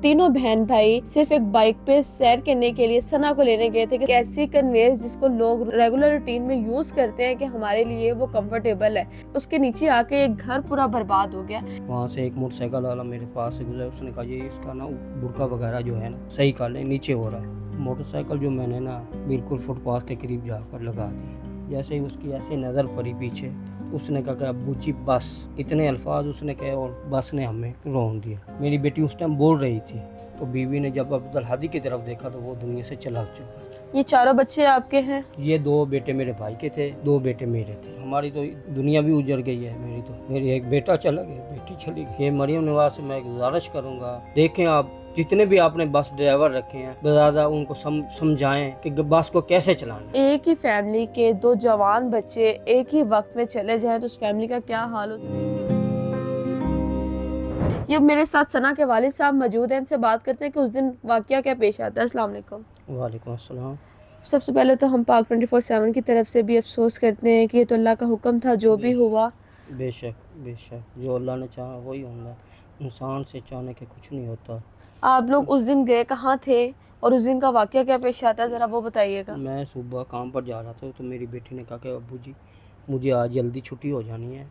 तीनों बहन भाई सिर्फ एक बाइक पे सैर करने के लिए सना को लेने गए थे कि ऐसी कन्वेंस जिसको लोग रेगुलर रूटीन में यूज करते हैं कि हमारे लिए वो कंफर्टेबल है, उसके नीचे आके एक घर पूरा बर्बाद हो गया। वहाँ से एक मोटरसाइकिल वाला मेरे पास से गुजरा, उसने कहा ये इसका ना बुरका वगैरह जो है ना सही कर ले, नीचे हो रहा है। मोटरसाइकिल जो मैंने ना बिल्कुल फुटपाथ के करीब जाकर लगा दी। जैसे ही उसकी ऐसी नज़र पड़ी पीछे, उसने कहा कि अब्बू जी बस, इतने अल्फाज उसने कहे और बस ने हमें रोन दिया। मेरी बेटी उस टाइम बोल रही थी, तो बीवी ने जब अब्दुल हादी की तरफ देखा तो वो दुनिया से चला चुका था। ये चारों बच्चे आपके हैं? ये 2 बेटे मेरे भाई के थे, 2 बेटे मेरे थे। हमारी तो दुनिया भी उजड़ गई है। मेरी एक बेटा चला गया, बेटी चली गई। ये मरियम नवाज से मैं गुजारिश करूंगा, देखें आप जितने भी आपने बस ड्राइवर रखे हैं, ज़्यादा उनको समझाएं कि बस को कैसे चलाना है। एक ही फैमिली के 2 जवान बच्चे एक ही वक्त में चले जाएं तो उस फैमिली का क्या हाल हो सकता है। ये मेरे साथ सना के वालिद साहब मौजूद हैं, इनसे बात करते हैं कि उस दिन वाकया क्या पेश आता है। अस्सलाम वालेकुम। वालेकुम अस्सलाम। सबसे पहले तो हम पाक 24/7 की तरफ से भी अफसोस करते हैं कि ये तो अल्लाह का हुक्म था, जो भी हुआ। बेशक जो अल्लाह ने चाहा वही होगा, इंसान से चाहने के कुछ नहीं होता। आप लोग उस दिन गए कहाँ थे और उस दिन का वाकया क्या पेश आता है, ज़रा वो बताइएगा। मैं सुबह काम पर जा रहा था, तो मेरी बेटी ने कहा कि अब्बू जी मुझे आज जल्दी छुट्टी हो जानी है,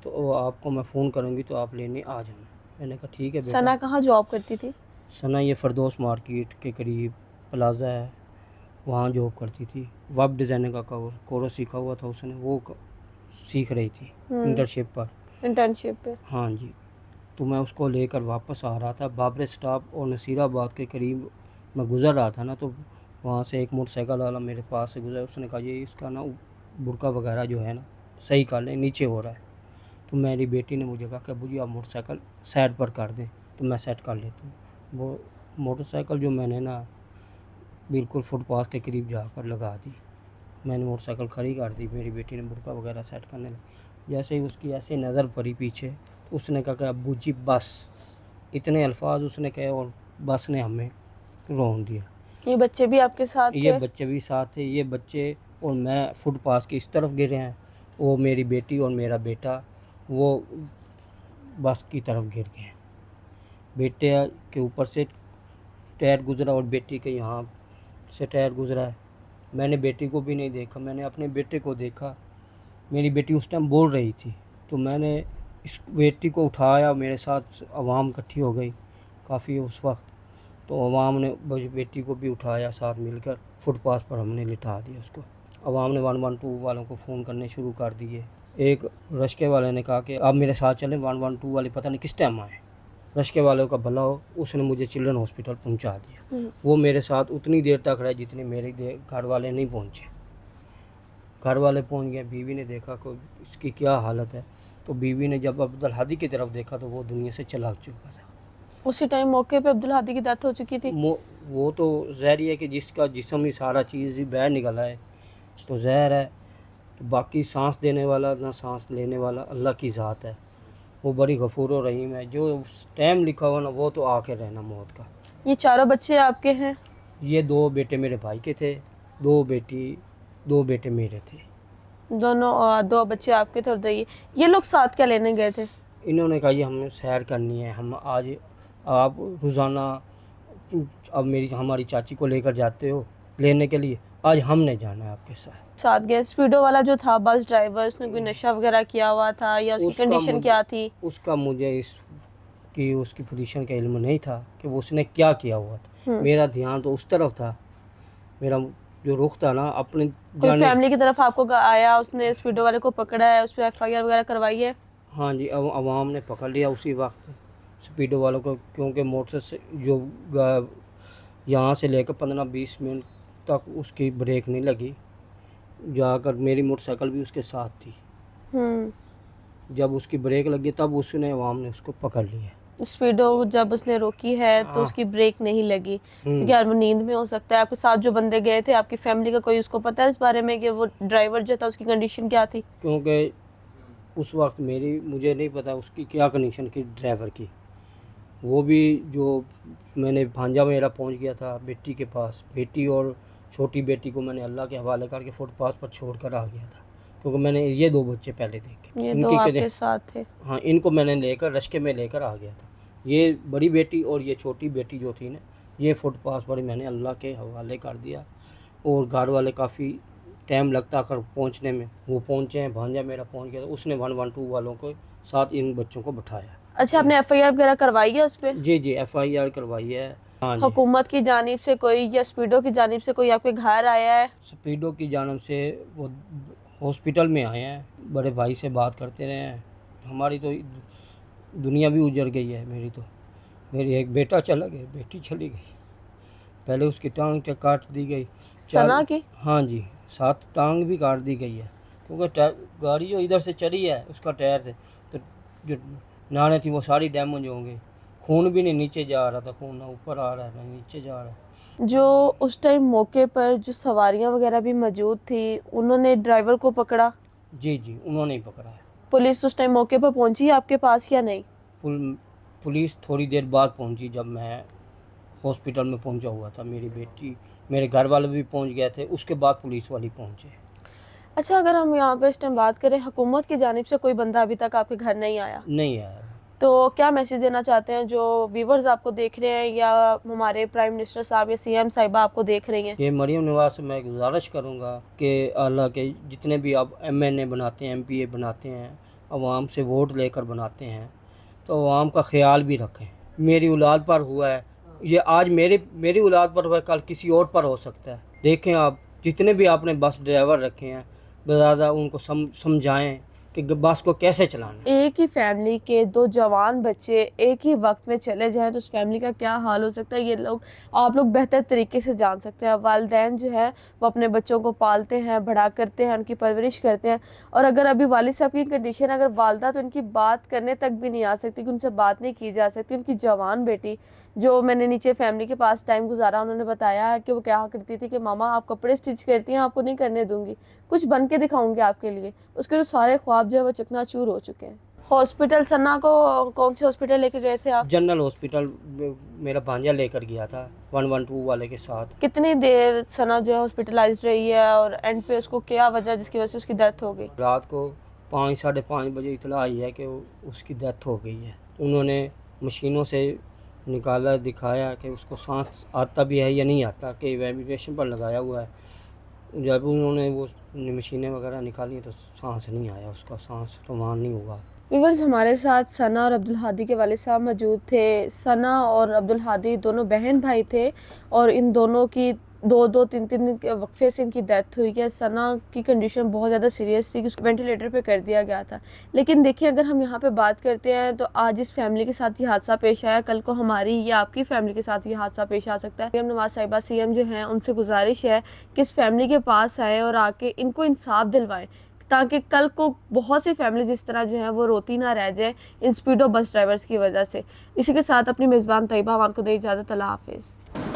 तो आपको मैं फ़ोन करूँगी तो आप लेने आ जाना। मैंने कहा ठीक है बेटा। सना कहाँ जॉब करती थी? सना ये फरदौस मार्केट के करीब प्लाजा है, वहाँ जॉब करती थी। वेब डिज़ाइनिंग का कोर्स सीखा हुआ था उसने, वो सीख रही थी इंटर्नशिप पे। हाँ जी। तो मैं उसको लेकर वापस आ रहा था, बाबर स्टॉप और नसीराबाद के करीब मैं गुज़र रहा था ना, तो वहाँ से एक मोटरसाइकिल वाला मेरे पास से गुज़रा। उसने कहा ये इसका ना बुरका वगैरह जो है ना सही कर ले, नीचे हो रहा है। तो मेरी बेटी ने मुझे कहा कि अब्बू जी आप मोटरसाइकिल साइड पर कर दें, तो मैं सेट कर लेती हूँ। वो मोटरसाइकिल जो मैंने ना बिल्कुल फुटपाथ के करीब जाकर लगा दी। मैंने मोटरसाइकिल खड़ी कर दी, मेरी बेटी ने बुरका वगैरह सेट करने लगी। जैसे ही उसकी ऐसे नज़र पड़ी पीछे, तो उसने कहा कि अब्बू जी बस, इतने अल्फाज उसने कहे और बस ने हमें रोन दिया। ये बच्चे भी आपके साथ थे? ये बच्चे भी साथ थे। ये बच्चे और मैं फुटपाथ की इस तरफ गिरे हैं, वो मेरी बेटी और मेरा बेटा वो बस की तरफ गिर गए हैं। बेटे के ऊपर से टायर गुजरा और बेटी के यहाँ से टायर गुजरा है। मैंने बेटी को भी नहीं देखा, मैंने अपने बेटे को देखा। मेरी बेटी उस टाइम बोल रही थी, तो मैंने इस बेटी को उठाया, मेरे साथ आवाम इकट्ठी हो गई काफ़ी उस वक्त, तो आवाम ने बेटी को भी उठाया, साथ मिलकर फुटपाथ पर हमने लिटा दिया उसको। आवाम ने 112 वालों को फ़ोन करने शुरू कर दिए। एक रश्के वाले ने कहा कि आप मेरे साथ चलें, 112 वाले पता नहीं किस टाइम आए। रश्के वालों का भला हो, उसने मुझे चिल्ड्रन हॉस्पिटल पहुंचा दिया। वो मेरे साथ उतनी देर तक रहे जितनी मेरे घर वाले नहीं पहुंचे। घर वाले पहुंच गए, बीवी ने देखा को इसकी क्या हालत है, तो बीवी ने जब अब्दुल हादी की तरफ देखा तो वो दुनिया से चला चुका था। उसी टाइम मौके पे अब्दुल हादी की डेथ हो चुकी थी। वो तो जहर ही है कि जिसका जिस्म ही सारा चीज़ ही बाहर निकला है तो जहर है। तो बाकी सांस देने वाला ना सांस लेने वाला अल्लाह की ज़ात है, वो बड़ी गफूर और रहीम है। जो टाइम लिखा हुआ ना वो तो आके रहना मौत का। ये चारों बच्चे आपके हैं? ये 2 बेटे मेरे भाई के थे, 2 बेटे मेरे थे। दोनों 2 बच्चे आपके थे और 2 ये लोग साथ क्या लेने गए थे? इन्होंने कहा ये हमें सैर करनी है, हम आज आप रोज़ाना अब हमारी चाची को लेकर जाते हो लेने के लिए, आज हमने जाना है आपके साथ गए। स्पीडो वाला जो था बस ड्राइवर, उसने कोई नशा वगैरह किया हुआ था या उसकी कंडीशन क्या थी? उसका मुझे उसकी पोजीशन का इल्म नहीं था कि वो उसने क्या किया हुआ था। मेरा ध्यान तो उस तरफ था, मेरा जो रुख था ना अपने कोई फैमिली की तरफ आपको आया, उसने स्पीडो वाले को पकड़ा है, उस पर FIR वगैरह करवाई है? हाँ जी, अवाम ने पकड़ लिया उसी वक्त स्पीडो वालों को, क्योंकि मोटर से जो यहाँ से लेकर 15-20 मिनट तक उसकी ब्रेक नहीं लगी। जाकर मेरी मोटरसाइकिल भी उसके साथ थी। जब उसकी ब्रेक लगी तब उसने अवाम ने उसको पकड़ लिया। स्पीडो जब उसने रोकी है तो उसकी ब्रेक नहीं लगी, क्योंकि यार वो नींद में हो सकता है। आपके साथ जो बंदे गए थे, आपकी फैमिली का कोई उसको पता है इस बारे में कि वो ड्राइवर जो था उसकी कंडीशन क्या थी? क्योंकि उस वक्त मुझे नहीं पता उसकी क्या कंडीशन की ड्राइवर की। वो भी जो मैंने भांजा मेरा पहुंच गया था बेटी के पास, बेटी और छोटी बेटी को मैंने अल्लाह के हवाले करके फुटपाथ पर छोड़कर आ गया था, क्योंकि मैंने ये 2 बच्चे पहले देखे। ये 2 आपके साथ थे? हाँ, इनको मैंने लेकर रश्के में लेकर आ गया था। ये बड़ी बेटी और ये छोटी बेटी जो थी ना, ये फुटपाथ पर मैंने अल्लाह के हवाले कर दिया। और घर वाले काफ़ी टाइम लगता कर पहुंचने में, वो पहुंचे हैं, भांजा मेरा पहुंच गया, तो उसने 112 वालों के साथ इन बच्चों को बिठाया। अच्छा, आपने एफआईआर वगैरह करवाई है उस पे? जी जी, एफआईआर करवाई है। हाँ जी। हुकूमत की जानिब से कोई या स्पीडो की जानिब से कोई आपके घर आया है? स्पीडो की जानब से वो हॉस्पिटल में आए हैं, बड़े भाई से बात करते रहे हैं। हमारी तो दुनिया भी उजड़ गई है। मेरी एक बेटा चला गया, बेटी चली गई, पहले उसकी टांग काट दी गई। सना की? हाँ जी, 7 टांग भी काट दी गई है, क्योंकि गाड़ी जो इधर से चली है उसका टायर से, तो जो नाड़ें थी वो सारी डैमेज हो गई। खून भी नहीं नीचे जा रहा था, खून ना ऊपर आ रहा है ना नीचे जा रहा है। जो उस टाइम मौके पर जो सवारियां वगैरह भी मौजूद थी, उन्होंने ड्राइवर को पकड़ा? जी जी, उन्होंने ही पकड़ा है। पुलिस उस टाइम मौके पर पहुंची आपके पास या नहीं? पुलिस थोड़ी देर बाद पहुंची, जब मैं हॉस्पिटल में पहुंचा हुआ था। मेरी बेटी, मेरे घर वाले भी पहुंच गए थे, उसके बाद पुलिस वाली पहुंचे। अच्छा, अगर हम यहाँ पे इस टाइम बात करें, हुकूमत की जानिब से कोई बंदा अभी तक आपके घर नहीं आया? नहीं आया। तो क्या मैसेज देना चाहते हैं जो व्यूवर्स आपको देख रहे हैं, या हमारे प्राइम मिनिस्टर साहब या सीएम साहिबा आपको देख रही हैं? ये मरीम नवाज से मैं गुजारिश करूँगा कि अल्लाह के जितने भी आप एमएनए बनाते हैं, एमपीए बनाते हैं, अवाम से वोट लेकर बनाते हैं, तो अवाम का ख्याल भी रखें। मेरी औलाद पर हुआ है ये, आज मेरी औलाद पर हुआ है, कल किसी और पर हो सकता है। देखें आप, जितने भी आपने बस ड्राइवर रखे हैं, ज़्यादा उनको समझाएं कि बस को कैसे चलाना है। एक ही फैमिली के 2 जवान बच्चे एक ही वक्त में चले जाएं तो उस फैमिली का क्या हाल हो सकता है, ये आप लोग बेहतर तरीके से जान सकते हैं। वालिदैन जो है वो अपने बच्चों को पालते हैं, बड़ा करते हैं, उनकी परवरिश करते हैं। और अगर अभी वालिद साहब की कंडीशन, अगर वालदा तो इनकी बात करने तक भी नहीं आ सकती, कि उनसे बात नहीं की जा सकती। उनकी जवान बेटी, जो मैंने नीचे फैमिली के पास टाइम गुजारा, उन्होंने बताया है कि वो क्या करती थी कि मामा आप कपड़े स्टिच करती हैं, आपको नहीं करने दूंगी, कुछ बन के दिखाऊंगी आपके लिए। उसके तो सारे ख्वाब जो है वो चकनाचूर हो चुके हैं। हॉस्पिटल सन्ना को कौन से हॉस्पिटल लेके गए थे आप? जनरल हॉस्पिटल मेरा भांजा लेकर गया था 112 वाले के साथ। कितनी देर सना जो है हॉस्पिटलाइज रही है, और एंड पे उसको क्या वजह जिसकी वजह से उसकी डेथ हो गई? रात को 5 साढ़े 5 बजे इतला आई है कि उसकी डेथ हो गई है। उन्होंने मशीनों से निकाला, दिखाया कि उसको सांस आता भी है या नहीं आता, कि वेंटिलेशन पर लगाया हुआ है। जब उन्होंने वो मशीनें वगैरह निकाली तो सांस नहीं आया, उसका सांस रवान नहीं हुआ। व्यूअर्स, हमारे साथ सना और अब्दुल हादी के वालिद साहब मौजूद थे। सना और अब्दुल हादी दोनों बहन भाई थे, और इन दोनों की 2-3 दिन के वक्फे से इनकी डेथ हुई है। सना की कंडीशन बहुत ज़्यादा सीरियस थी कि उसको वेंटिलेटर पे कर दिया गया था। लेकिन देखिए, अगर हम यहाँ पे बात करते हैं तो आज इस फैमिली के साथ ये हादसा पेश आया, कल को हमारी या आपकी फैमिली के साथ ये हादसा पेश आ सकता है। मरीम नवाज साहिबा सीएम जो हैं, उनसे गुजारिश है कि इस फैमिली के पास आएँ और आके इनको इंसाफ दिलवाएँ, ताकि कल को बहुत सी फैमिलीज इस तरह जो है वो रोती ना रह जाए इन स्पीडो बस ड्राइवर्स की वजह से। इसी के साथ अपनी मेज़बान तैयबा अमान को दे इजाज़त। अल्लाह हाफिज़।